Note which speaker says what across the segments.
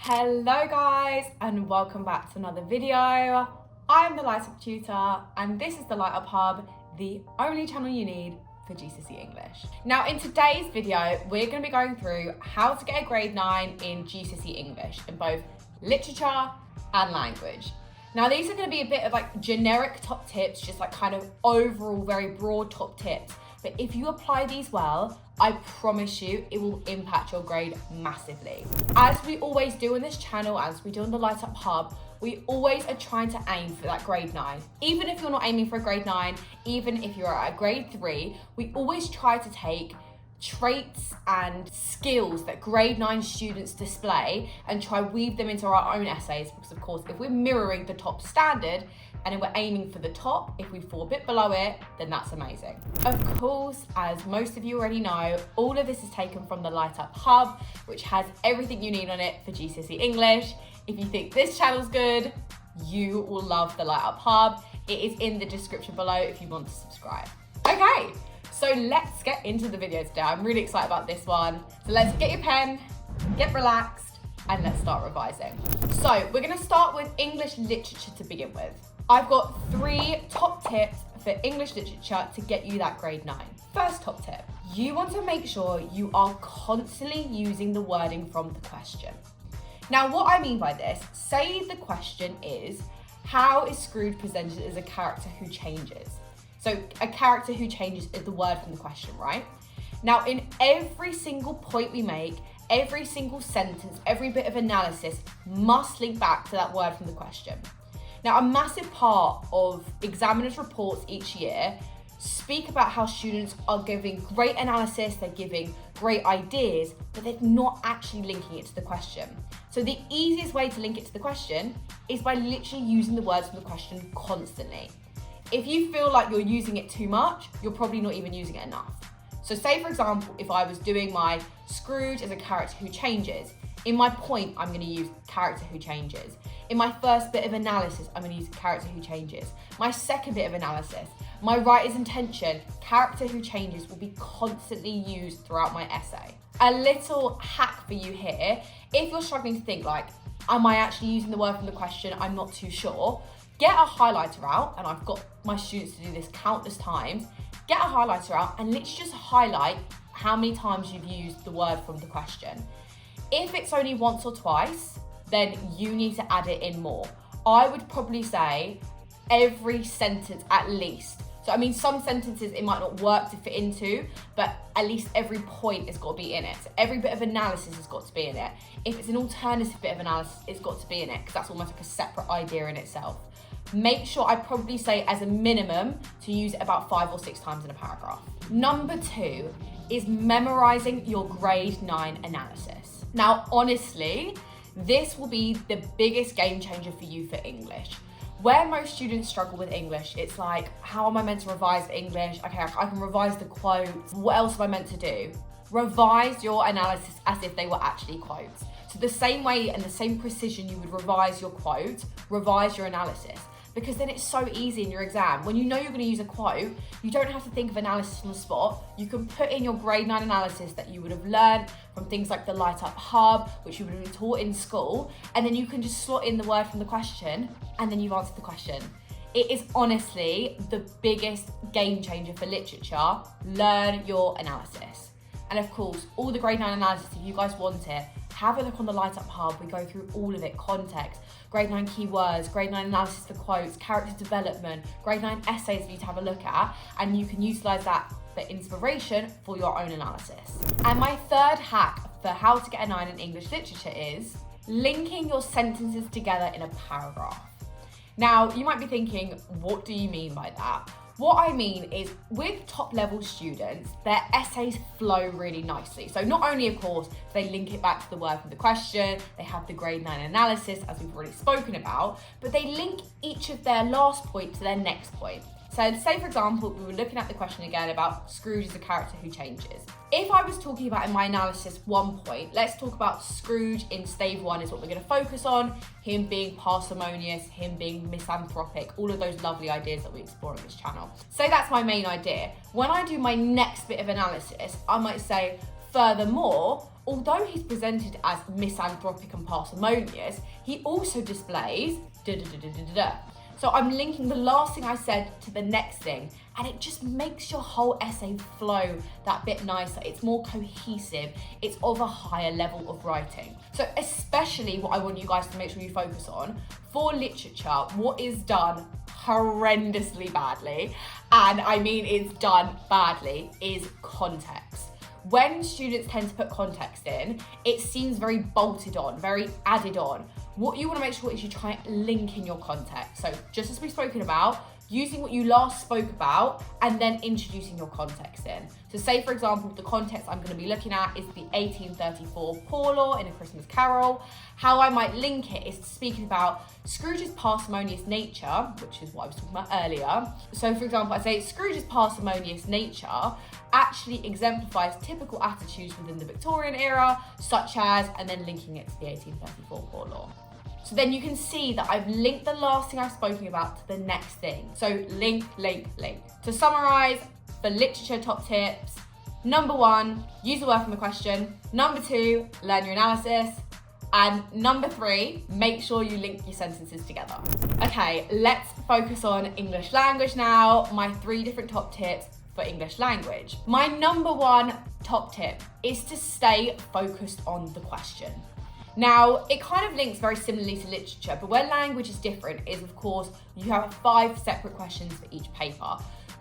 Speaker 1: Hello guys, and welcome back to another video. I'm the Light Up Tutor, and this is the Light Up Hub, the only channel you need for GCSE English. Now in today's video, we're going to be going through how to get a grade 9 in GCSE English in both literature and language. Now these are going to be a bit of like generic top tips, just like kind of overall very broad top tips. But if you apply these well, I promise you it will impact your grade massively. As we always do on this channel, as we do on the Light Up Hub, we always are trying to aim for that grade 9. Even if you're not aiming for a grade 9, even if you're at a grade 3, we always try to take traits and skills that grade 9 students display and try weave them into our own essays, because of course if we're mirroring the top standard and we're aiming for the top, if we fall a bit below it, then that's amazing. Of course, as most of you already know, all of this is taken from the Light Up Hub, which has everything you need on it for GCSE English. If you think this channel's good, you will love the Light Up Hub. It is in the description below if you want to subscribe. Okay, so let's get into the video today. I'm really excited about this one. So let's get your pen, get relaxed, and let's start revising. So we're gonna start with English literature to begin with. I've got 3 top tips for English literature to get you that grade 9. First top tip, you want to make sure you are constantly using the wording from the question. Now what I mean by this, say the question is, how is Scrooge presented as a character who changes? So a character who changes is the word from the question, right? Now in every single point we make, every single sentence, every bit of analysis must link back to that word from the question. Now, a massive part of examiners' reports each year speak about how students are giving great analysis, they're giving great ideas, but they're not actually linking it to the question. So the easiest way to link it to the question is by literally using the words from the question constantly. If you feel like you're using it too much, you're probably not even using it enough. So say, for example, if I was doing my Scrooge as a character who changes, in my point, I'm going to use character who changes. In my first bit of analysis, I'm going to use character who changes. My second bit of analysis, my writer's intention, character who changes will be constantly used throughout my essay. A little hack for you here, if you're struggling to think like, am I actually using the word from the question? I'm not too sure. Get a highlighter out, and I've got my students to do this countless times. Get a highlighter out and let's just highlight how many times you've used the word from the question. If it's only once or twice, then you need to add it in more. I would probably say every sentence at least. So I mean, some sentences it might not work to fit into, but at least every point has got to be in it. So every bit of analysis has got to be in it. If it's an alternative bit of analysis, it's got to be in it, because that's almost like a separate idea in itself. Make sure, I probably say as a minimum, to use it about 5 or 6 times in a paragraph. Number 2 is memorizing your grade 9 analysis. Now, honestly, this will be the biggest game changer for you for English. Where most students struggle with English, it's like, how am I meant to revise English? Okay, I can revise the quotes. What else am I meant to do? Revise your analysis as if they were actually quotes. So the same way and the same precision you would revise your quotes, revise your analysis. Because then it's so easy in your exam. When you know you're going to use a quote, you don't have to think of analysis on the spot. You can put in your grade 9 analysis that you would have learned from things like the Light Up Hub, which you would have been taught in school, and then you can just slot in the word from the question, and then you've answered the question. It is honestly the biggest game changer for literature. Learn your analysis. And of course, all the grade 9 analysis, if you guys want it, have a look on the Light Up Hub. We go through all of it, context, grade 9 keywords, grade 9 analysis for quotes, character development, grade 9 essays for you to have a look at, and you can utilize that for inspiration for your own analysis. And my third hack for how to get a 9 in English literature is linking your sentences together in a paragraph. Now, you might be thinking, what do you mean by that? What I mean is, with top level students, their essays flow really nicely. So not only, of course, do they link it back to the word from the question, they have the grade 9 analysis, as we've already spoken about, but they link each of their last point to their next point. So say, for example, we were looking at the question again about Scrooge as a character who changes. If I was talking about in my analysis one point, let's talk about Scrooge in stave 1 is what we're going to focus on, him being parsimonious, him being misanthropic, all of those lovely ideas that we explore on this channel. So that's my main idea. When I do my next bit of analysis, I might say, Furthermore, although he's presented as misanthropic and parsimonious, he also displays da-da-da-da-da-da. So I'm linking the last thing I said to the next thing, and it just makes your whole essay flow that bit nicer. It's more cohesive. It's of a higher level of writing. So especially what I want you guys to make sure you focus on, for literature, what is done horrendously badly, and I mean it's done badly, is context. When students tend to put context in, it seems very bolted on, very added on. What you want to make sure is you try and link in your context. So just as we've spoken about, using what you last spoke about and then introducing your context in. So say, for example, the context I'm going to be looking at is the 1834 Poor Law in A Christmas Carol. How I might link it is speaking about Scrooge's parsimonious nature, which is what I was talking about earlier. So for example, I say Scrooge's parsimonious nature actually exemplifies typical attitudes within the Victorian era, such as, and then linking it to the 1834 Poor Law. So then you can see that I've linked the last thing I've spoken about to the next thing. So link, link, link. To summarize, for literature top tips, number 1, use the word from the question. Number 2, learn your analysis. And number 3, make sure you link your sentences together. Okay, let's focus on English language now. My 3 different top tips for English language. My number 1 top tip is to stay focused on the question. Now, it kind of links very similarly to literature, but where language is different is, of course, you have 5 separate questions for each paper.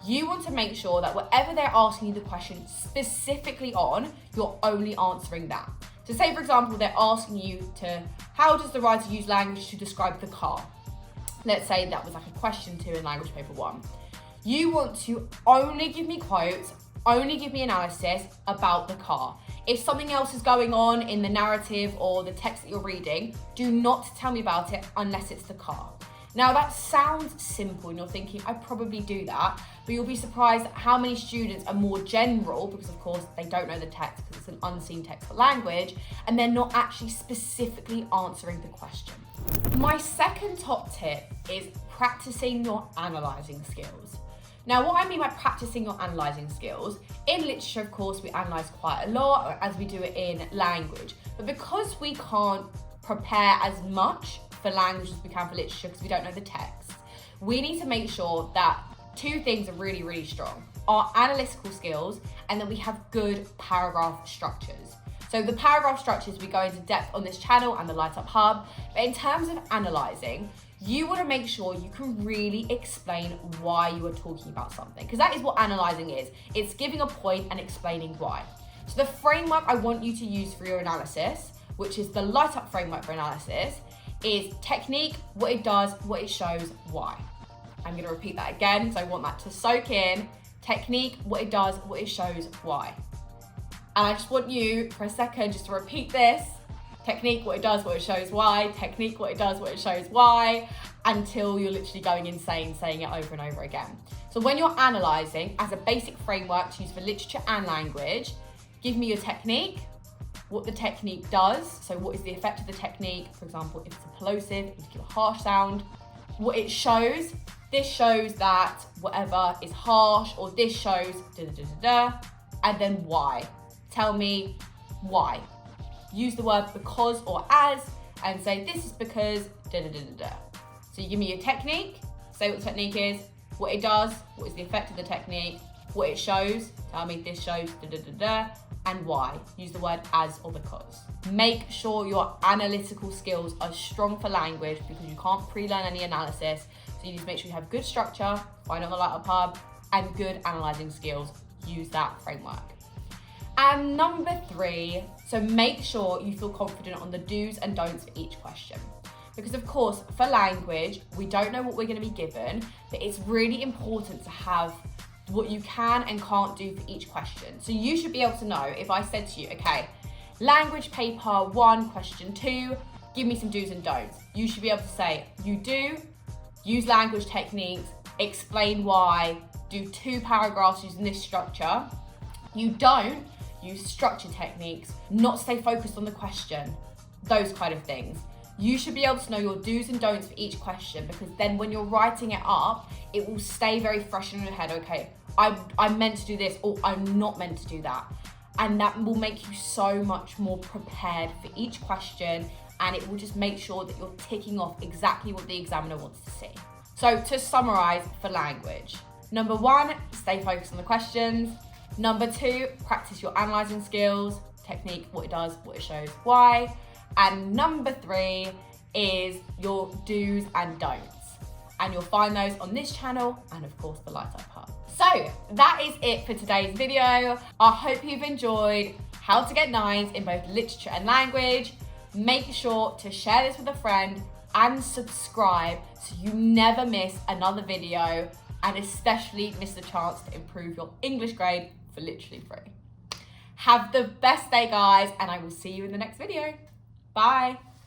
Speaker 1: You want to make sure that whatever they're asking you the question specifically on, you're only answering that. So say, for example, they're asking you to, how does the writer use language to describe the car? Let's say that was like a question 2 in language paper 1. You want to only give me quotes, only give me analysis about the car. If something else is going on in the narrative or the text that you're reading, do not tell me about it unless it's the car. Now that sounds simple and you're thinking, I probably do that, but you'll be surprised at how many students are more general because of course they don't know the text because it's an unseen text for language and they're not actually specifically answering the question. My second top tip is practicing your analysing skills. Now, what I mean by practicing your analysing skills, in literature, of course, we analyse quite a lot, as we do it in language. But because we can't prepare as much for language as we can for literature, because we don't know the text, we need to make sure that 2 things are really, really strong. Our analytical skills, and then we have good paragraph structures. So the paragraph structures, we go into depth on this channel and the Light Up Hub. But in terms of analysing, you want to make sure you can really explain why you are talking about something, because that is what analysing is. It's giving a point and explaining why. So the framework I want you to use for your analysis, which is the Light Up framework for analysis, is technique, what it does, what it shows, why. I'm going to repeat that again because I want that to soak in. Technique, what it does, what it shows, why. And I just want you for a second just to repeat this. Technique, what it does, what it shows, why. Technique, what it does, what it shows, why. Until you're literally going insane saying it over and over again. So when you're analysing, as a basic framework to use for literature and language, give me your technique, what the technique does. So what is the effect of the technique? For example, if it's a plosive, you give a harsh sound. What it shows, this shows that whatever is harsh, or this shows da-da-da-da-da. And then why. Tell me why. Use the word because or as and say this is because da-da-da-da-da. So you give me your technique, say what the technique is, what it does, what is the effect of the technique, what it shows, tell me this shows da-da-da-da, and why. Use the word as or because. Make sure your analytical skills are strong for language because you can't pre-learn any analysis. So you need to make sure you have good structure, find it on the Light Up Hub, and good analysing skills. Use that framework. And number 3, so make sure you feel confident on the do's and don'ts for each question. Because of course, for language, we don't know what we're going to be given, but it's really important to have what you can and can't do for each question. So you should be able to know if I said to you, okay, language paper 1, question 2, give me some do's and don'ts. You should be able to say, you do, use language techniques, explain why, do 2 paragraphs using this structure. You don't, use structure techniques, not stay focused on the question, those kind of things. You should be able to know your do's and don'ts for each question, because then when you're writing it up, it will stay very fresh in your head. Okay, I'm meant to do this, or I'm not meant to do that. and that will make you so much more prepared for each question, and it will just make sure that you're ticking off exactly what the examiner wants to see. So to summarize for language, number 1, stay focused on the questions. Number 2, practice your analysing skills, technique, what it does, what it shows, why. And number 3 is your do's and don'ts. And you'll find those on this channel and of course the Light Up Hub. So that is it for today's video. I hope you've enjoyed how to get 9s in both literature and language. Make sure to share this with a friend and subscribe so you never miss another video, and especially miss the chance to improve your English grade for literally free. Have the best day, guys, and I will see you in the next video. Bye.